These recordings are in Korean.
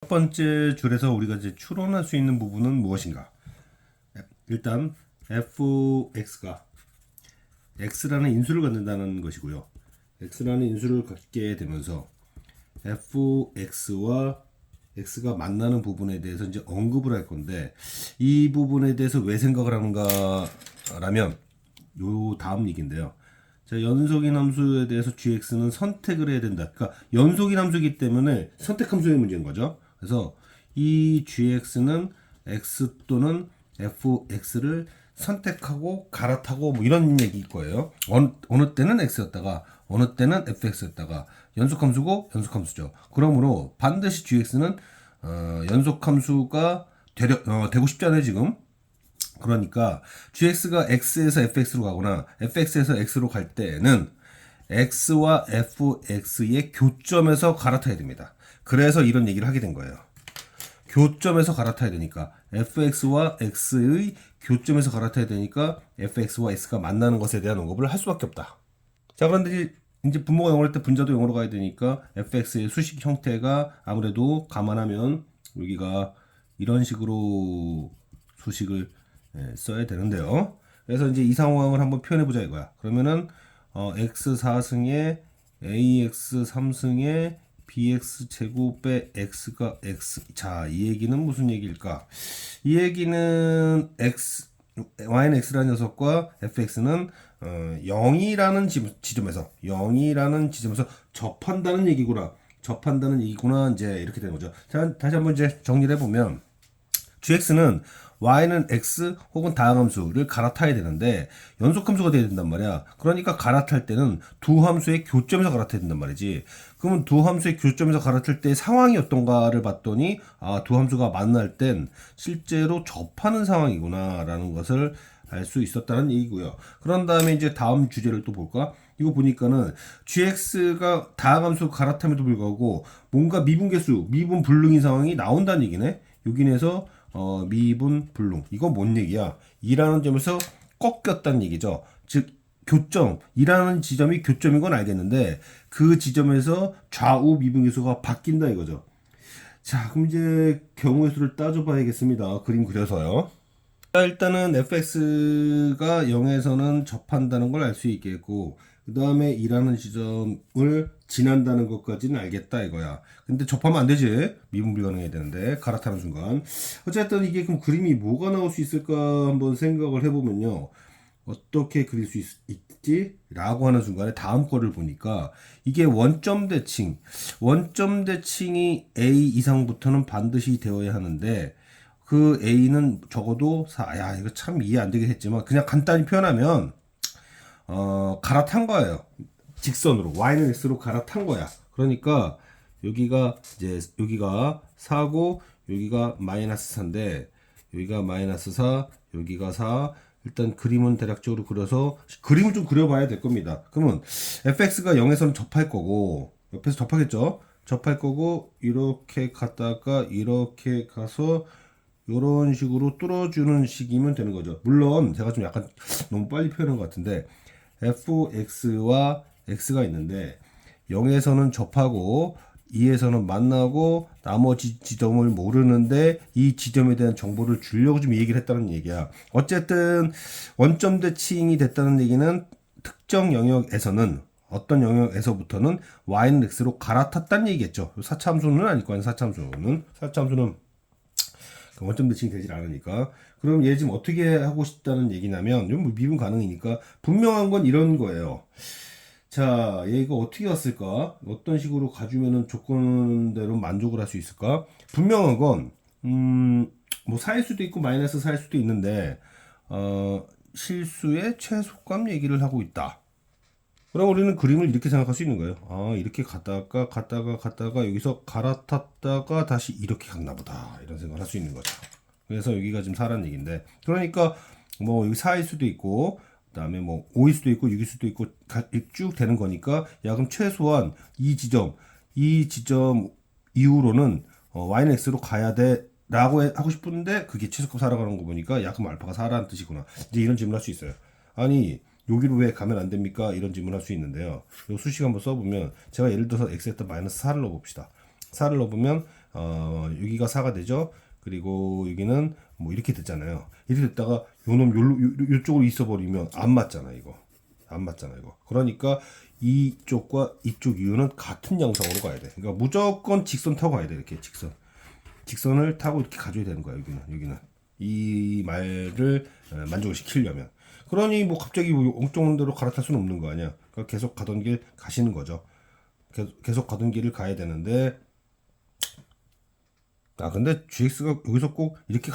첫 번째 줄에서 우리가 이제 추론할 수 있는 부분은 무엇인가? 일단 fx가 x라는 인수를 갖는다는 것이고요. x라는 인수를 갖게 되면서 fx와 x가 만나는 부분에 대해서 이제 언급을 할 건데, 이 부분에 대해서 왜 생각을 하는가라면 요 다음 얘기인데요. 자, 연속인 함수에 대해서 gx는 선택을 해야 된다. 그러니까 연속인 함수이기 때문에 선택 함수의 문제인 거죠. 그래서 이 gx는 x 또는 fx를 선택하고 갈아타고 뭐 이런 얘기일 거예요. 어느 때는 x였다가 어느 때는 fx였다가 연속함수고 연속함수죠. 그러므로 반드시 gx는 연속함수가 되고 싶지 않아요 지금. 그러니까 gx가 x에서 fx로 가거나 fx에서 x로 갈 때는 x와 fx의 교점에서 갈아타야 됩니다. 그래서 이런 얘기를 하게 된 거예요. 교점에서 갈아타야 되니까 fx와 x의 교점에서 갈아타야 되니까 fx와 x가 만나는 것에 대한 언급을 할 수밖에 없다. 자, 그런데 이제 분모가 0일 때 분자도 0으로 가야 되니까 fx의 수식 형태가 아무래도 감안하면 여기가 이런 식으로 수식을 써야 되는데요. 그래서 이제 이 상황을 한번 표현해 보자 이거야. 그러면은 x 4승에 ax 3승에 bx 제곱에 x가 x. 자, 이 얘기는 무슨 얘기일까? 이 얘기는 y는 x라는 녀석과 fx는 0이라는 지점에서 접한다는 얘기구나. 접한다는 얘기구나. 이제 이렇게 되는 거죠. 자, 다시 한번 이제 정리를 해보면 gx는 y는 x 혹은 다항함수를 갈아타야 되는데 연속함수가 돼야 된단 말이야. 그러니까 갈아탈 때는 두 함수의 교점에서 갈아타야 된단 말이지. 그러면 두 함수의 교점에서 갈아탈 때 상황이 어떤가를 봤더니 두 함수가 만날 땐 실제로 접하는 상황이구나 라는 것을 알 수 있었다는 얘기고요. 그런 다음에 이제 다음 주제를 또 볼까? 이거 보니까는 gx가 다항함수 갈아탐에도 불구하고 뭔가 미분계수, 미분불능인 상황이 나온다는 얘기네. 여기에서 미분 불능. 이거 뭔 얘기야? 2라는 점에서 꺾였다는 얘기죠. 즉 교점, 2라는 지점이 교점인 건 알겠는데 그 지점에서 좌우 미분계수가 바뀐다 이거죠. 자, 그럼 이제 경우의 수를 따져봐야겠습니다. 그림 그려서요. 자, 일단은 fx가 0에서는 접한다는 걸 알 수 있겠고, 그 다음에 2라는 지점을 지난다는 것까지는 알겠다 이거야. 근데 접하면 안 되지. 미분 불가능해야 되는데 갈아타는 순간. 어쨌든 이게 그럼 그림이 뭐가 나올 수 있을까 한번 생각을 해보면요. 어떻게 그릴 수 있지? 라고 하는 순간에 다음 거를 보니까 이게 원점 대칭이 A 이상부터는 반드시 되어야 하는데 그 A는 적어도 야, 이거 참 이해 안 되긴 했지만 그냥 간단히 표현하면 갈아탄 거예요. 직선으로 y는 x로 갈아탄 거야. 그러니까 여기가 4고 여기가 마이너스 4인데 여기가 마이너스 4, 여기가 4. 일단 그림은 대략적으로 그려서 그림을 좀 그려봐야 될 겁니다. 그러면 fx가 0에서는 접할 거고 옆에서 접하겠죠. 접할 거고 이렇게 갔다가 이렇게 가서 이런 식으로 뚫어주는 식이면 되는 거죠. 물론 제가 좀 약간 너무 빨리 표현한 것 같은데 fx와 x가 있는데 0에서는 접하고 2에서는 만나고 나머지 지점을 모르는데 이 지점에 대한 정보를 주려고 좀 얘기를 했다는 얘기야. 어쨌든 원점 대칭이 됐다는 얘기는 특정 영역에서는 어떤 영역에서부터는 y는 x로 갈아탔다는 얘기겠죠. 4차 함수는 아닐 거야. 4차 함수는 원점 대칭이 되질 않으니까. 그럼 얘 지금 어떻게 하고 싶다는 얘기냐면, 뭐 미분 가능이니까 분명한 건 이런 거예요. 자, 얘가 어떻게 왔을까? 어떤 식으로 가주면은 조건대로 만족을 할 수 있을까? 분명한 건, 뭐 4일 수도 있고 마이너스 4일 수도 있는데, 실수의 최소값 얘기를 하고 있다. 그럼 우리는 그림을 이렇게 생각할 수 있는 거예요. 이렇게 갔다가 여기서 갈아탔다가 다시 이렇게 갔나 보다. 이런 생각을 할 수 있는 거죠. 그래서 여기가 지금 4라는 얘기인데. 그러니까 뭐 여기 4일 수도 있고 그다음에 뭐 5일 수도 있고 6일 수도 있고 쭉 되는 거니까 야 그럼 최소한 이 지점 이후로는 y는 x로 가야 돼. 라고 하고 싶은데 그게 최소값 살아가는 거 보니까 야 그럼 알파가 4라는 뜻이구나. 이제 이런 질문을 할 수 있어요. 아니 여기로 왜 가면 안 됩니까? 이런 질문을 할 수 있는데요. 이 수식 한번 써보면 제가 예를 들어서 x에다 마이너스 4를 넣어봅시다. 4를 넣어보면 여기가 4가 되죠. 그리고 여기는 뭐 이렇게 됐잖아요. 이렇게 됐다가 요놈 요쪽으로 있어버리면 안 맞잖아 이거. 안 맞잖아 이거. 그러니까 이쪽과 이쪽 이유는 같은 양상으로 가야 돼. 그러니까 무조건 직선 타고 가야 돼. 이렇게 직선을 타고 이렇게 가줘야 되는 거야. 여기는 이 말을 만족을 시키려면. 그러니 뭐 갑자기 엉뚱한 데로 갈아탈 수는 없는 거 아니야. 그러니까 계속 가던 길 가시는 거죠. 계속 가던 길을 가야 되는데, 근데 GX가 여기서 꼭 이렇게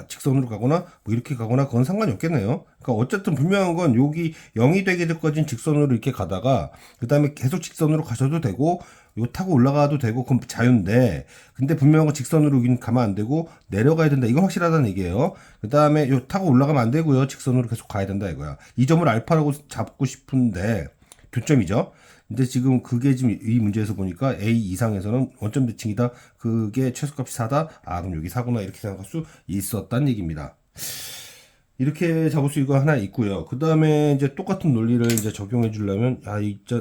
직선으로 가거나 뭐 이렇게 가거나 그건 상관이 없겠네요. 그러니까 어쨌든 분명한 건 여기 0이 되기 전까지는 직선으로 이렇게 가다가 그 다음에 계속 직선으로 가셔도 되고 요 타고 올라가도 되고 그건 자유인데, 근데 분명한 건 직선으로 여기는 가면 안 되고 내려가야 된다. 이건 확실하다는 얘기예요. 그 다음에 요 타고 올라가면 안 되고요. 직선으로 계속 가야 된다 이거야. 이 점을 알파라고 잡고 싶은데 교점이죠. 근데 지금 그게 지금 이 문제에서 보니까 A 이상에서는 원점 대칭이다. 그게 최소값이 4다. 그럼 여기 4구나 이렇게 생각할 수 있었단 얘기입니다. 이렇게 잡을 수가 하나 있고요. 그 다음에 이제 똑같은 논리를 이제 적용해 주려면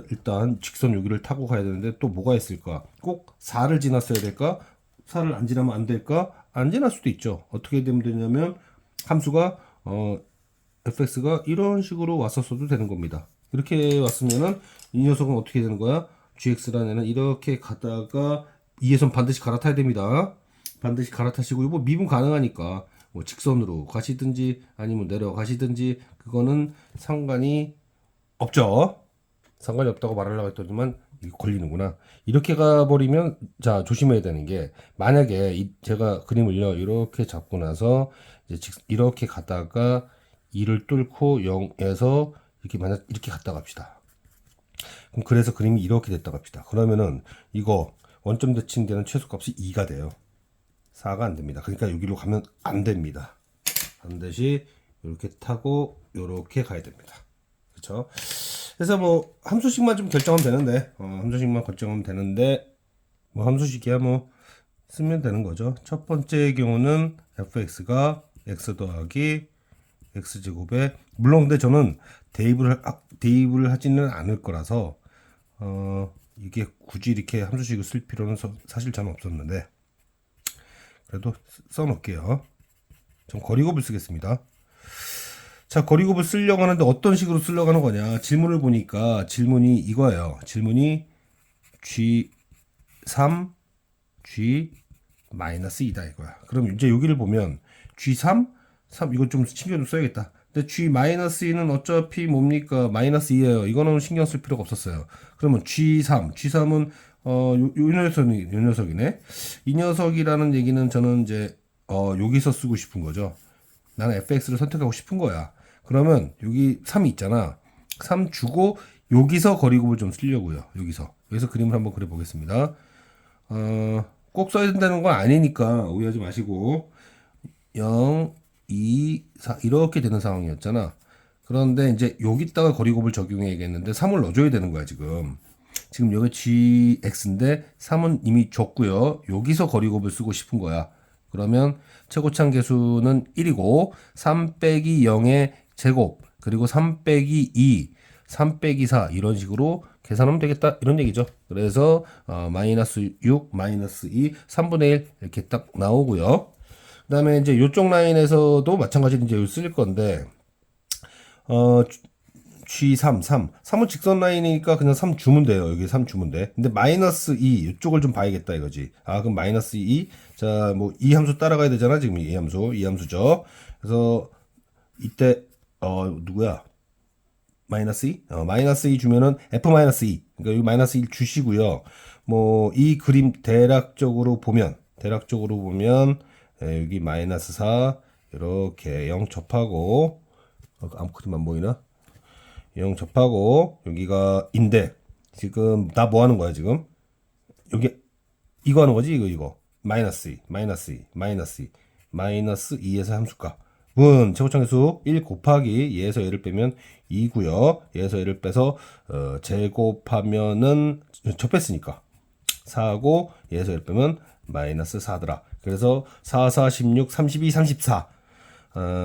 일단 직선 여기를 타고 가야 되는데 또 뭐가 있을까? 꼭 4를 지났어야 될까? 4를 안 지나면 안 될까? 안 지날 수도 있죠. 어떻게 되면 되냐면 함수가 fx가 이런 식으로 왔었어도 되는 겁니다. 이렇게 왔으면은 이 녀석은 어떻게 되는 거야? gx라는 애는 이렇게 가다가 2에선 반드시 갈아타야 됩니다. 반드시 갈아타시고, 이거 미분 가능하니까 뭐 직선으로 가시든지 아니면 내려가시든지 그거는 상관이 없죠. 상관이 없다고 말하려고 했더니만 이거 걸리는구나. 이렇게 가버리면, 자, 조심해야 되는 게, 만약에 제가 그림을요 이렇게 잡고 나서 이제 이렇게 가다가 2를 뚫고 0에서 이렇게 만약 이렇게 갔다 갑시다. 그럼 그래서 그림이 이렇게 됐다 갑시다. 그러면은 이거 원점 대칭되는 최소값이 2가 돼요. 4가 안 됩니다. 그러니까 여기로 가면 안 됩니다. 반드시 이렇게 타고 이렇게 가야 됩니다. 그렇죠? 그래서 뭐 함수식만 좀 결정하면 되는데, 함수식만 결정하면 되는데, 뭐 함수식이야 뭐 쓰면 되는 거죠. 첫 번째 경우는 fx가 x 더하기 x제곱에, 물론 근데 저는 대입을 하지는 않을 거라서 이게 굳이 이렇게 함수식을 쓸 필요는 사실 저는 없었는데, 그래도 써놓을게요. 전 거리곱을 쓰겠습니다. 자, 거리곱을 쓰려고 하는데 어떤 식으로 쓰려고 하는 거냐. 질문을 보니까 질문이 이거예요. 질문이 G3, G-2다 이거야. 그럼 이제 여기를 보면 G3, 이거 좀 신경 좀 써야겠다. 근데 G-2는 어차피 뭡니까? -2예요. 이거는 신경 쓸 필요가 없었어요. 그러면 G3은 요 녀석이네. 이 녀석이라는 얘기는 저는 이제 여기서 쓰고 싶은 거죠. 나는 fx를 선택하고 싶은 거야. 그러면 여기 3이 있잖아. 3 주고 여기서 거리곱을 좀 쓰려고요. 여기서 그림을 한번 그려 보겠습니다. 꼭 써야 된다는 건 아니니까 오해하지 마시고, 0, 2, 4 이렇게 되는 상황이었잖아. 그런데 이제 여기다가 거리곱을 적용해야겠는데 3을 넣어줘야 되는 거야 지금 여기 gx인데 3은 이미 줬고요. 여기서 거리곱을 쓰고 싶은 거야. 그러면 최고참 계수는 1이고 3 빼기 0의 제곱, 그리고 3 빼기 2, 3 빼기 4 이런 식으로 계산하면 되겠다 이런 얘기죠. 그래서 마이너스 6, 마이너스 2, 3분의 1 이렇게 딱 나오고요. 그 다음에 이제 이쪽 라인에서도 마찬가지로 이제 쓸 건데, G3, 3은 직선 라인이니까 그냥 3 주면 돼요. 여기 3 주면 돼. 근데 마이너스 2, 이쪽을 좀 봐야겠다 이거지. 그럼 마이너스 2. 자, 뭐, 이 함수 따라가야 되잖아. 지금 이 함수죠. 그래서, 이때, 누구야? 마이너스 2? 마이너스 2 주면은 F-2. 그러니까 여기 마이너스 1 주시고요. 뭐, 이 그림 대략적으로 보면, 여기 마이너스 4, 이렇게 0 접하고, 아무 그림 안 보이나? 0 접하고, 여기가 인데, 지금, 나 뭐 하는 거야, 지금? 여기, 이거 하는 거지, 이거. 마이너스 2, 마이너스 2에서 함수값. 문, 최고창계수 1 곱하기, 얘에서 얘를 빼면 2고요. 얘에서 얘를 빼서, 제곱하면은, 접했으니까. 4고, 얘에서 얘를 빼면 마이너스 4더라. 그래서 4, 4, 16, 32, 34.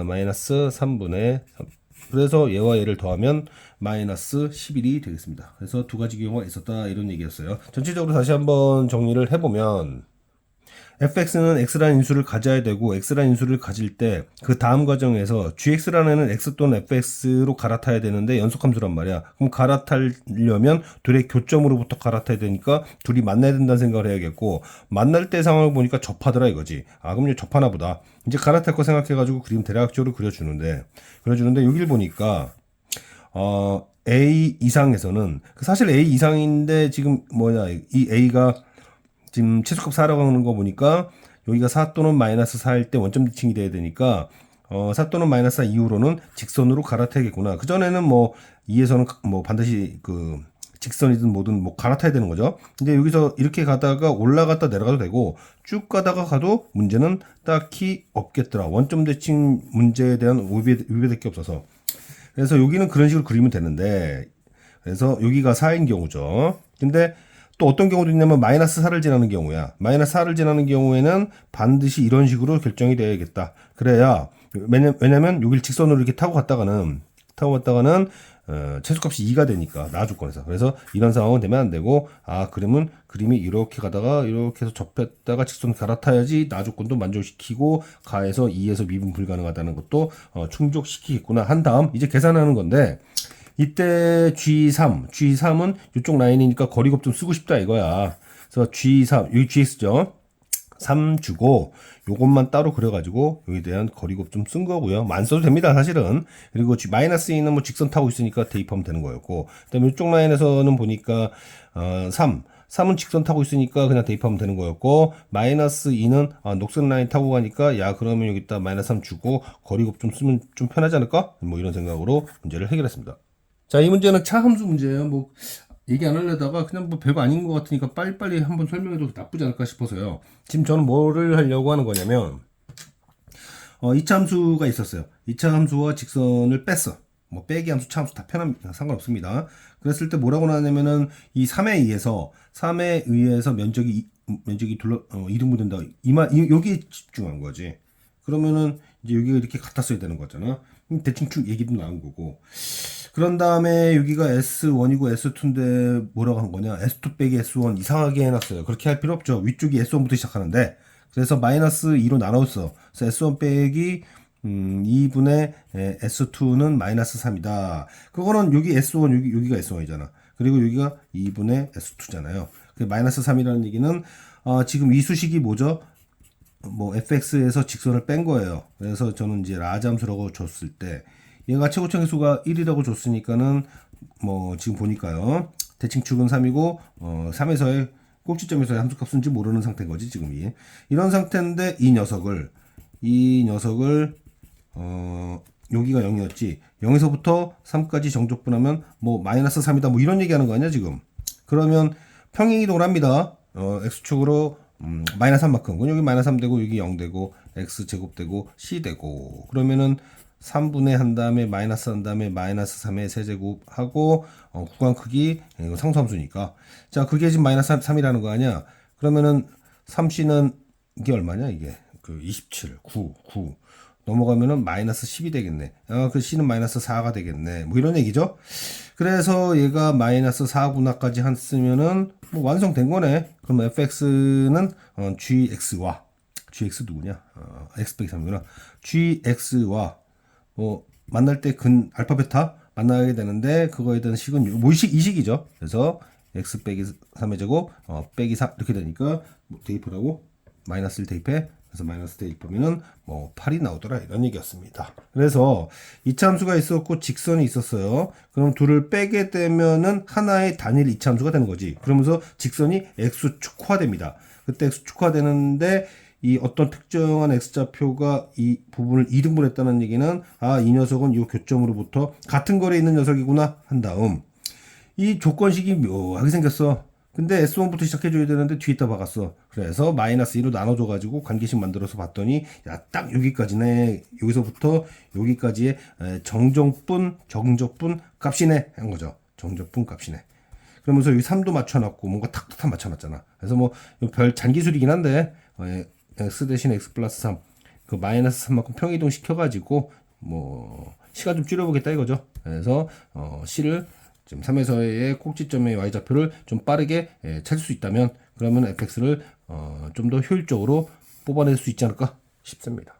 마이너스 3분의 3. 그래서 얘와 얘를 더하면 마이너스 11이 되겠습니다. 그래서 두 가지 경우가 있었다 이런 얘기였어요. 전체적으로 다시 한번 정리를 해보면, fx는 x라는 인수를 가져야 되고 x라는 인수를 가질 때 그 다음 과정에서 gx라는 애는 x 또는 fx로 갈아타야 되는데 연속함수란 말이야. 그럼 갈아타려면 둘의 교점으로부터 갈아타야 되니까 둘이 만나야 된다는 생각을 해야겠고, 만날 때 상황을 보니까 접하더라 이거지. 아, 그럼 이제 접하나 보다. 이제 갈아탈 거 생각해가지고 그림 대략적으로 그려주는데 여기를 보니까 A 이상에서는 사실 A 이상인데 지금 이 A가 지금 최소값 4라고 하는 거 보니까 여기가 4 또는 마이너스 4일 때 원점 대칭이 돼야 되니까 4 또는 마이너스 4 이후로는 직선으로 갈아타야겠구나. 그전에는 뭐 2에서는 뭐 반드시 그 직선이든 뭐든 뭐 갈아타야 되는 거죠. 근데 여기서 이렇게 가다가 올라갔다 내려가도 되고 쭉 가다가 가도 문제는 딱히 없겠더라. 원점 대칭 문제에 대한 위배될 게 없어서. 그래서 여기는 그런 식으로 그리면 되는데, 그래서 여기가 4인 경우죠. 근데 또 어떤 경우도 있냐면 마이너스 4를 지나는 경우야. 마이너스 4를 지나는 경우에는 반드시 이런 식으로 결정이 돼야겠다. 그래야 왜냐면 여기를 직선으로 이렇게 타고 갔다가는 최소값이 2가 되니까 나 조건에서. 그래서 이런 상황은 되면 안 되고, 그러면 그림이 이렇게 가다가 이렇게 해서 접했다가 직선 갈아타야지 나 조건도 만족시키고 가에서 2에서 미분 불가능하다는 것도 충족시키겠구나 한 다음 이제 계산하는 건데, 이때 G3은 이쪽 라인이니까 거리곱 좀 쓰고 싶다 이거야. 그래서 G3, 여기 GX죠. 3 주고 요것만 따로 그려가지고 여기에 대한 거리곱 좀 쓴 거고요. 안 써도 됩니다 사실은. 그리고 마이너스 2는 뭐 직선 타고 있으니까 대입하면 되는 거였고, 그다음에 이쪽 라인에서는 보니까 3은 직선 타고 있으니까 그냥 대입하면 되는 거였고, 마이너스 2는 녹슨 라인 타고 가니까 야 그러면 여기다 마이너스 3 주고 거리곱 좀 쓰면 좀 편하지 않을까? 뭐 이런 생각으로 문제를 해결했습니다. 자, 이 문제는 차함수 문제예요. 뭐 얘기 안 하려다가 그냥 뭐 별거 아닌 것 같으니까 빨리빨리 한번 설명해도 나쁘지 않을까 싶어서요. 지금 저는 뭐를 하려고 하는 거냐면 2차 함수가 있었어요. 2차 함수와 직선을 뺐어. 뭐 빼기 함수, 차함수 다 편합니다. 상관없습니다. 그랬을 때 뭐라고 나왔냐면은 이 3에 의해서 면적이 이등분된다. 여기에 집중한 거지. 그러면은 이제 여기가 이렇게 같았어야 되는 거잖아. 대충 얘기도 나온 거고. 그런 다음에 여기가 S1이고 S2인데 뭐라고 한 거냐? S2 빼기 S1 이상하게 해놨어요. 그렇게 할 필요 없죠. 위쪽이 S1부터 시작하는데, 그래서 마이너스 2로 나눴어. 그래서 S1 빼기 2분의 S2는 마이너스 3이다. 그거는 여기 S1, 여기가 S1이잖아. 그리고 여기가 2분의 S2잖아요. 마이너스 3이라는 얘기는 지금 이 수식이 뭐죠? 뭐 fx에서 직선을 뺀 거예요. 그래서 저는 이제 라잠수라고 줬을 때 얘가 최고차 계수가 1이라고 줬으니까는 뭐 지금 보니까요. 대칭축은 3이고 3에서의 꼭지점에서의 함수값인지 모르는 상태인 거지 지금이. 이런 상태인데 이 녀석을 여기가 0이었지. 0에서부터 3까지 정적분하면 뭐 마이너스 3이다 뭐 이런 얘기하는 거 아니야 지금. 그러면 평행이동을 합니다. x축으로 마이너스 3만큼. 그럼 여기 마이너스 3 되고 여기 0 되고 x 제곱 되고 c 되고, 그러면은 3분의 한 다음에 마이너스 한 다음에 마이너스 3의 세제곱 하고 구간 크기 이거 상수함수니까, 자 그게 지금 마이너스 3이라는 거 아니야. 그러면은 3c는 이게 얼마냐, 이게 그 27, 9 넘어가면은 마이너스 10이 되겠네. 그 c는 마이너스 4가 되겠네. 뭐 이런 얘기죠. 그래서 얘가 마이너스 4구나까지 했으면은 뭐 완성된 거네. 그럼 fx는 gx 누구냐? x 빼기 3이구나. gx와 뭐 만날 때 알파 베타 만나게 되는데, 그거에 대한 식은 이 식이죠. 그래서 x 빼기 3의 제곱 빼기 4 이렇게 되니까 뭐 대입을 하고 마이너스를 대입해. 그래서 마이너스 대입하면은 뭐 8이 나오더라 이런 얘기였습니다. 그래서 이차 함수가 있었고 직선이 있었어요. 그럼 둘을 빼게 되면은 하나의 단일 이차 함수가 되는 거지. 그러면서 직선이 x축화됩니다. 그때 x축화되는데 이 어떤 특정한 x좌표가 이 부분을 2등분했다는 얘기는 이 녀석은 이 교점으로부터 같은 거리에 있는 녀석이구나 한 다음, 이 조건식이 묘하게 생겼어. 근데 S1부터 시작해줘야 되는데 뒤에다 박았어. 그래서 마이너스 2로 나눠줘가지고 관계식 만들어서 봤더니 야 딱 여기까지네. 여기서부터 여기까지의 정적분 값이네 한 거죠. 정적분 값이네. 그러면서 여기 3도 맞춰놨고 뭔가 탁탁 맞춰놨잖아. 그래서 뭐 별 잔기술이긴 한데 x 대신 x 플러스 3 그 마이너스 3만큼 평이동 시켜가지고 뭐 시간 좀 줄여보겠다 이거죠. 그래서 c를 지금 3에서의 꼭지점의 y좌표를 좀 빠르게 찾을 수 있다면 그러면 fx를 좀 더 효율적으로 뽑아낼 수 있지 않을까 싶습니다.